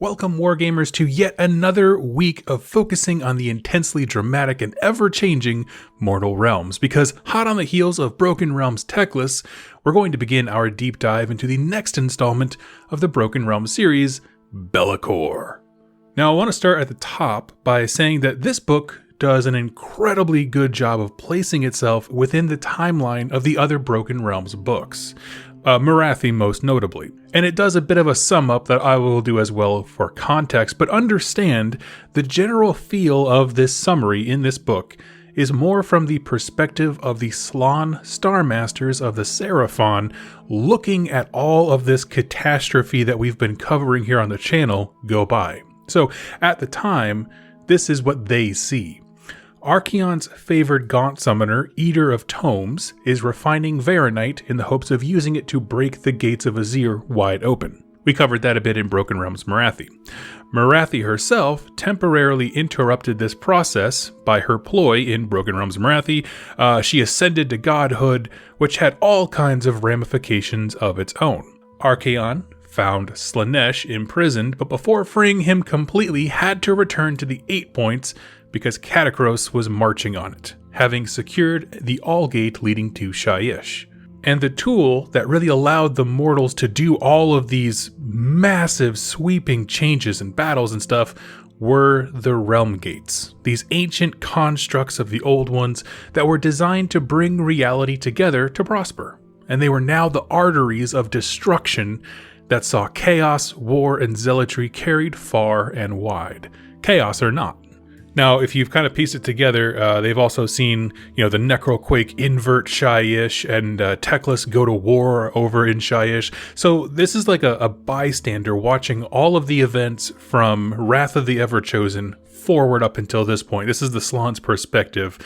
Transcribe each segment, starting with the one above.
Welcome, Wargamers, to yet another week of focusing on the intensely dramatic and ever-changing Mortal Realms, because hot on the heels of Broken Realms Techless, we're going to begin our deep dive into the next installment of the Broken Realms series, Be'lakor. Now, I want to start at the top by saying that this book does an incredibly good job of placing itself within the timeline of the other Broken Realms books. Morathi most notably. And it does a bit of a sum up that I will do as well for context, but understand the general feel of this summary in this book is more from the perspective of the slann Starmasters of the Seraphon looking at all of this catastrophe that we've been covering here on the channel go by. So at the time, this is what they see. Archaon's favored Gaunt summoner, Eater of Tomes, is refining Varanite in the hopes of using it to break the gates of Azir wide open. We covered that a bit in Broken Realms Morathi. Morathi herself temporarily interrupted this process by her ploy in Broken Realms Morathi. She ascended to godhood, which had all kinds of ramifications of its own. Archaon found Slaanesh imprisoned, but before freeing him completely, had to return to the 8 points because Katakros was marching on it, having secured the Allgate leading to Shyish. And the tool that really allowed the mortals to do all of these massive sweeping changes and battles and stuff were the Realm Gates, these ancient constructs of the old ones that were designed to bring reality together to prosper. And they were now the arteries of destruction that saw chaos, war, and zealotry carried far and wide, chaos or not. Now, if you've kind of pieced it together, they've also seen, the Necroquake invert Shyish and Techless go to war over in Shyish. So this is like a bystander watching all of the events from Wrath of the Everchosen forward up until this point. This is the slann's perspective.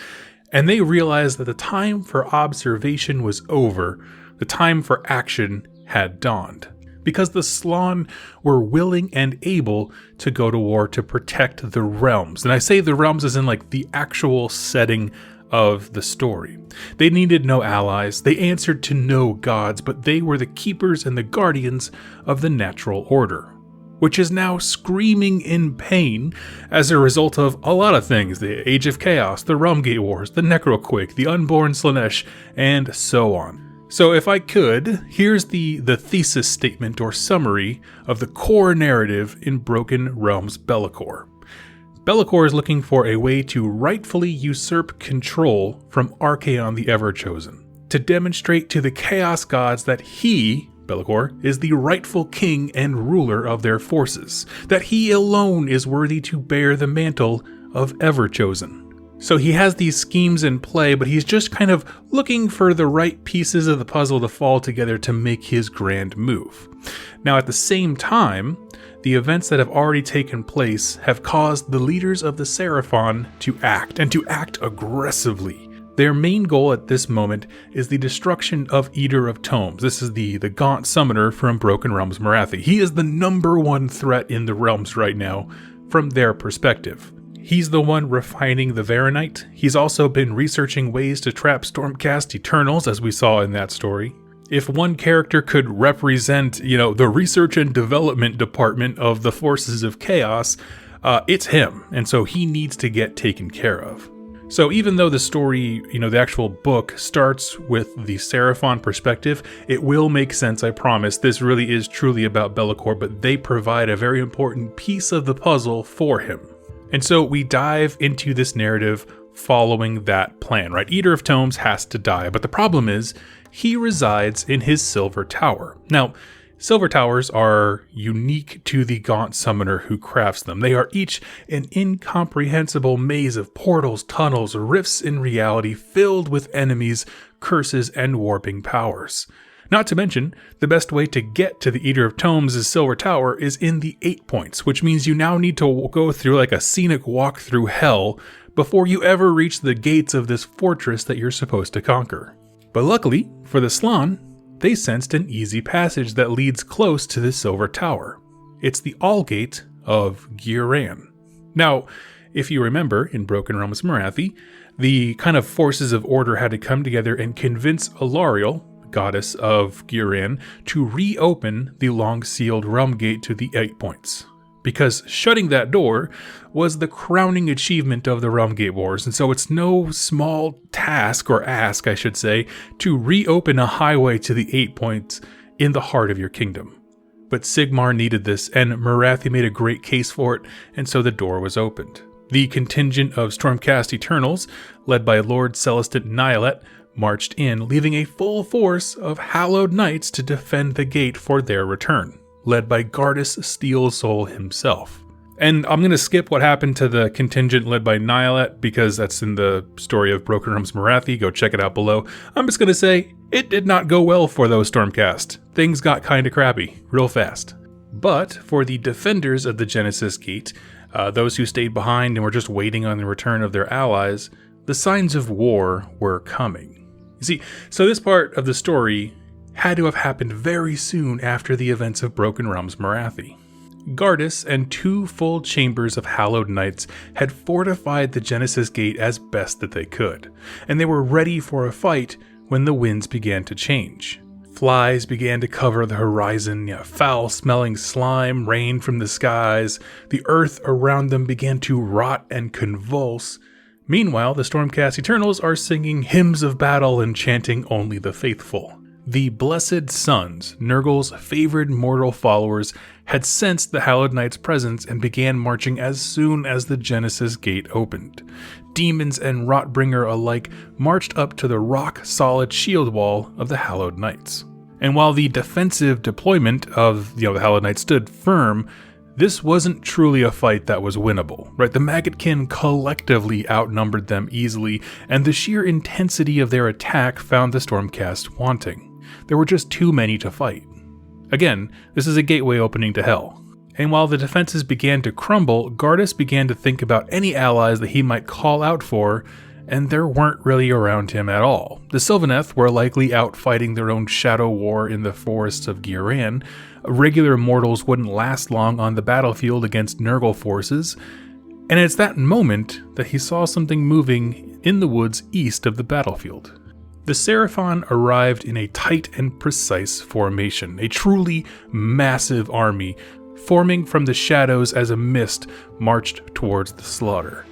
And they realized that the time for observation was over. The time for action had dawned. Because the slann were willing and able to go to war to protect the realms. And I say the realms as in like the actual setting of the story. They needed no allies, they answered to no gods, but they were the keepers and the guardians of the natural order, which is now screaming in pain as a result of a lot of things: the Age of Chaos, the Realmgate Wars, the Necroquake, the Unborn Slaanesh, and so on. So if I could, here's the thesis statement or summary of the core narrative in Broken Realms Be'lakor. Be'lakor is looking for a way to rightfully usurp control from Archaon the Everchosen, to demonstrate to the Chaos Gods that he, Be'lakor, is the rightful king and ruler of their forces, that he alone is worthy to bear the mantle of Everchosen. So he has these schemes in play, but he's just kind of looking for the right pieces of the puzzle to fall together to make his grand move. Now, at the same time, the events that have already taken place have caused the leaders of the Seraphon to act, and to act aggressively. Their main goal at this moment is the destruction of Eater of Tomes. This is the Gaunt summoner from Broken Realms Morathi. He is the #1 threat in the realms right now, from their perspective. He's the one refining the Varanite. He's also been researching ways to trap Stormcast Eternals, as we saw in that story. If one character could represent, the research and development department of the forces of chaos, it's him. And so he needs to get taken care of. So even though the story, the actual book starts with the Seraphon perspective, it will make sense, I promise. This really is truly about Be'lakor, but they provide a very important piece of the puzzle for him. And so we dive into this narrative following that plan, right? Eater of Tomes has to die, but the problem is he resides in his Silver Tower. Now, Silver Towers are unique to the Gaunt summoner who crafts them. They are each an incomprehensible maze of portals, tunnels, rifts in reality filled with enemies, curses, and warping powers. Not to mention, the best way to get to the Eater of Tomes' Silver Tower is in the 8 points, which means you now need to go through like a scenic walk through hell before you ever reach the gates of this fortress that you're supposed to conquer. But luckily, for the slann, they sensed an easy passage that leads close to the Silver Tower. It's the Allgate of Ghyran. Now, if you remember, in Broken Realms Morathi, the kind of forces of order had to come together and convince Alariel, goddess of Ghyran, to reopen the long-sealed realm gate to the 8 points. because shutting that door was the crowning achievement of the Realm Gate Wars, and so it's no small task, or ask I should say, to reopen a highway to the 8 points in the heart of your kingdom. But Sigmar needed this, and Morathi made a great case for it, and so the door was opened. The contingent of Stormcast Eternals, led by Lord Celestant Nihilet, marched in, leaving a full force of Hallowed Knights to defend the gate for their return, led by Gardas Steel Soul himself. And I'm going to skip what happened to the contingent led by Nihilet, because that's in the story of Broken Realms Morathi. Go check it out below. I'm just going to say, it did not go well for those Stormcast. Things got kind of crappy, real fast. But for the defenders of the Genesis Gate, those who stayed behind and were just waiting on the return of their allies, the signs of war were coming. You see, so this part of the story had to have happened very soon after the events of Broken Realms Morathi. Gardas and 2 full chambers of Hallowed Knights had fortified the Genesis Gate as best that they could, and they were ready for a fight when the winds began to change. Flies began to cover the horizon, foul-smelling slime rained from the skies, the earth around them began to rot and convulse. Meanwhile, the Stormcast Eternals are singing hymns of battle and chanting only the faithful. The Blessed Sons, Nurgle's favored mortal followers, had sensed the Hallowed Knight's presence and began marching as soon as the Genesis Gate opened. Demons and Rotbringer alike marched up to the rock-solid shield wall of the Hallowed Knights. And while the defensive deployment of the Hallowed Knights stood firm, this wasn't truly a fight that was winnable, right? The Maggotkin collectively outnumbered them easily, and the sheer intensity of their attack found the Stormcast wanting. There were just too many to fight. Again, this is a gateway opening to hell. And while the defenses began to crumble, Gardas began to think about any allies that he might call out for, and there weren't really around him at all. The Sylvaneth were likely out fighting their own shadow war in the forests of Ghyran. Regular mortals wouldn't last long on the battlefield against Nurgle forces, and it's that moment that he saw something moving in the woods east of the battlefield. The Seraphon arrived in a tight and precise formation, a truly massive army, forming from the shadows as a mist marched towards the slaughter.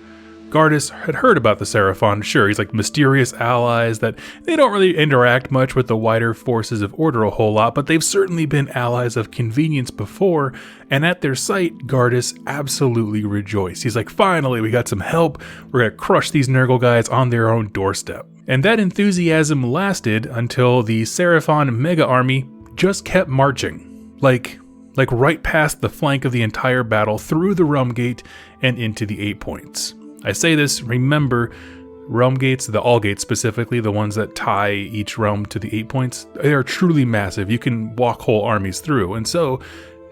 Gardas had heard about the Seraphon, sure, he's like mysterious allies that they don't really interact much with the wider forces of Order a whole lot, but they've certainly been allies of convenience before, and at their sight, Gardas absolutely rejoiced. He's like, finally, we got some help, we're gonna crush these Nurgle guys on their own doorstep. And that enthusiasm lasted until the Seraphon mega army just kept marching, like right past the flank of the entire battle, through the Realm Gate and into the 8 points. I say this, remember, Realm Gates, the All Gates specifically, the ones that tie each realm to the 8 points, they are truly massive. You can walk whole armies through. And so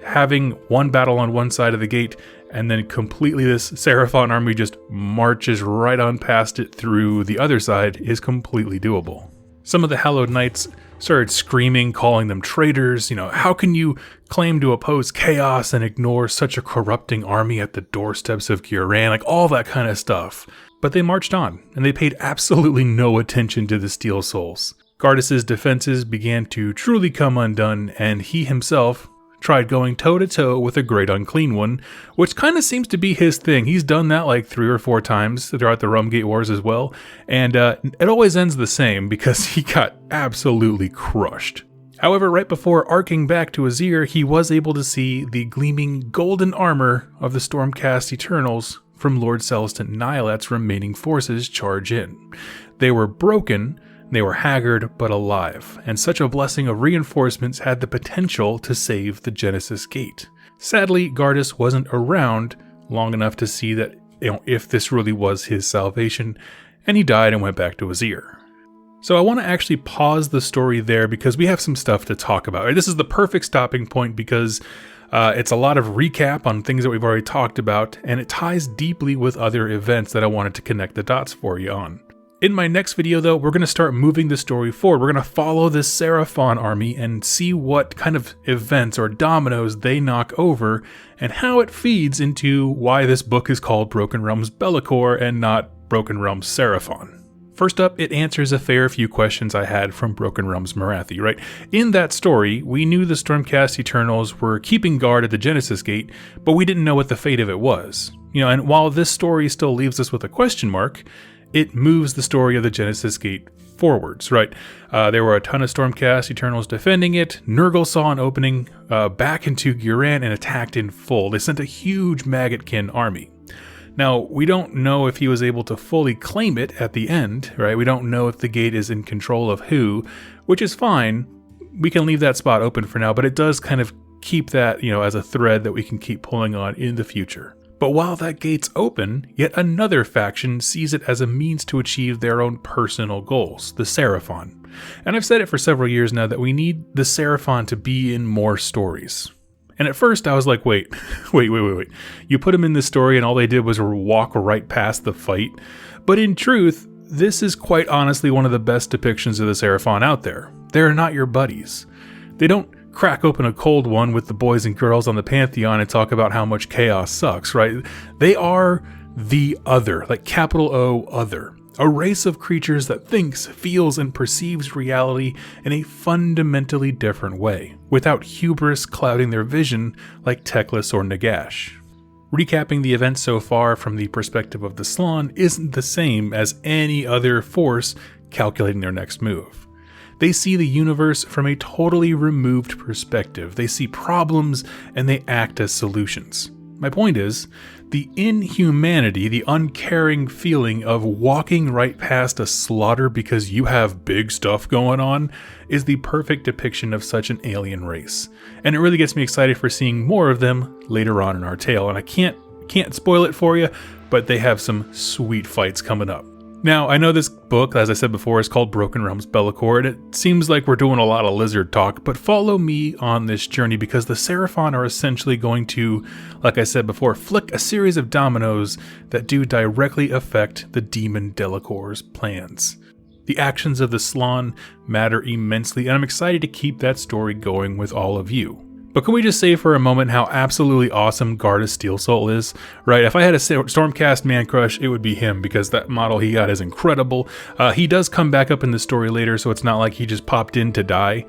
having one battle on one side of the gate and then completely this Seraphon army just marches right on past it through the other side is completely doable. Some of the Hallowed Knights started screaming, calling them traitors. How can you claim to oppose chaos and ignore such a corrupting army at the doorsteps of Ghyran? Like all that kind of stuff. But they marched on, and they paid absolutely no attention to the Steel Souls. Gardas' defenses began to truly come undone, and he himself tried going toe-to-toe with a Great Unclean One, which kind of seems to be his thing. He's done that like 3 or 4 times throughout the Realm Gate Wars as well, and it always ends the same because he got absolutely crushed. However, right before arcing back to Azir, he was able to see the gleaming golden armor of the Stormcast Eternals from Lord Celestant Nihilet's remaining forces charge in. They were broken, they were haggard but alive, and such a blessing of reinforcements had the potential to save the Genesis Gate. Sadly, Gardas wasn't around long enough to see that, if this really was his salvation, and he died and went back to Azir. So I want to actually pause the story there because we have some stuff to talk about. This is the perfect stopping point because it's a lot of recap on things that we've already talked about, and it ties deeply with other events that I wanted to connect the dots for you on. In my next video, though, we're going to start moving the story forward. We're going to follow this Seraphon army and see what kind of events or dominoes they knock over and how it feeds into why this book is called Broken Realms Be'lakor and not Broken Realms Seraphon. First up, it answers a fair few questions I had from Broken Realms Morathi, right? In that story, we knew the Stormcast Eternals were keeping guard at the Genesis Gate, but we didn't know what the fate of it was. And while this story still leaves us with a question mark, it moves the story of the Genesis Gate forwards, right? There were a ton of Stormcast Eternals defending it. Nurgle saw an opening back into Guran and attacked in full. They sent a huge Maggotkin army. Now, we don't know if he was able to fully claim it at the end, right? We don't know if the gate is in control of who, which is fine. We can leave that spot open for now, but it does kind of keep that, as a thread that we can keep pulling on in the future. But while that gate's open, yet another faction sees it as a means to achieve their own personal goals, the Seraphon. And I've said it for several years now that we need the Seraphon to be in more stories. And at first I was like, wait. You put them in this story and all they did was walk right past the fight. But in truth, this is quite honestly one of the best depictions of the Seraphon out there. They're not your buddies. They don't crack open a cold one with the boys and girls on the Pantheon and talk about how much chaos sucks, right? They are the other, like capital O, other. A race of creatures that thinks, feels, and perceives reality in a fundamentally different way, without hubris clouding their vision like Teclis or Nagash. Recapping the events so far from the perspective of the Slann isn't the same as any other force calculating their next move. They see the universe from a totally removed perspective. They see problems and they act as solutions. My point is, the inhumanity, the uncaring feeling of walking right past a slaughter because you have big stuff going on is the perfect depiction of such an alien race. And it really gets me excited for seeing more of them later on in our tale. And I can't spoil it for you, but they have some sweet fights coming up. Now, I know this book, as I said before, is called Broken Realms Bellicor, and it seems like we're doing a lot of lizard talk, but follow me on this journey because the Seraphon are essentially going to, like I said before, flick a series of dominoes that do directly affect the demon Delacor's plans. The actions of the Slann matter immensely, and I'm excited to keep that story going with all of you. But can we just say for a moment how absolutely awesome Garda Steelsoul is? Right, if I had a Stormcast man crush, it would be him because that model he got is incredible. He does come back up in the story later, so it's not like he just popped in to die.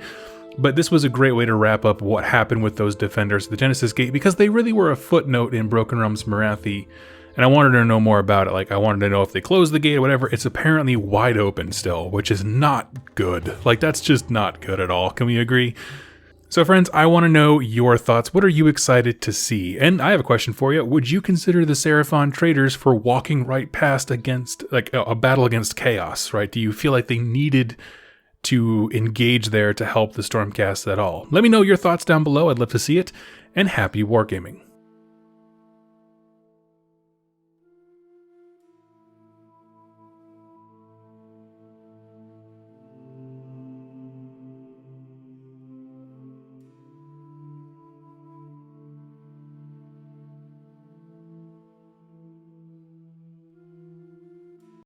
But this was a great way to wrap up what happened with those defenders of the Genesis Gate because they really were a footnote in Broken Realms Morathi. And I wanted to know more about it. Like, I wanted to know if they closed the gate or whatever. It's apparently wide open still, which is not good. Like, that's just not good at all. Can we agree? So friends, I want to know your thoughts. What are you excited to see? And I have a question for you. Would you consider the Seraphon traitors for walking right past against, like, a battle against chaos, right? Do you feel like they needed to engage there to help the Stormcast at all? Let me know your thoughts down below. I'd love to see it. And happy wargaming.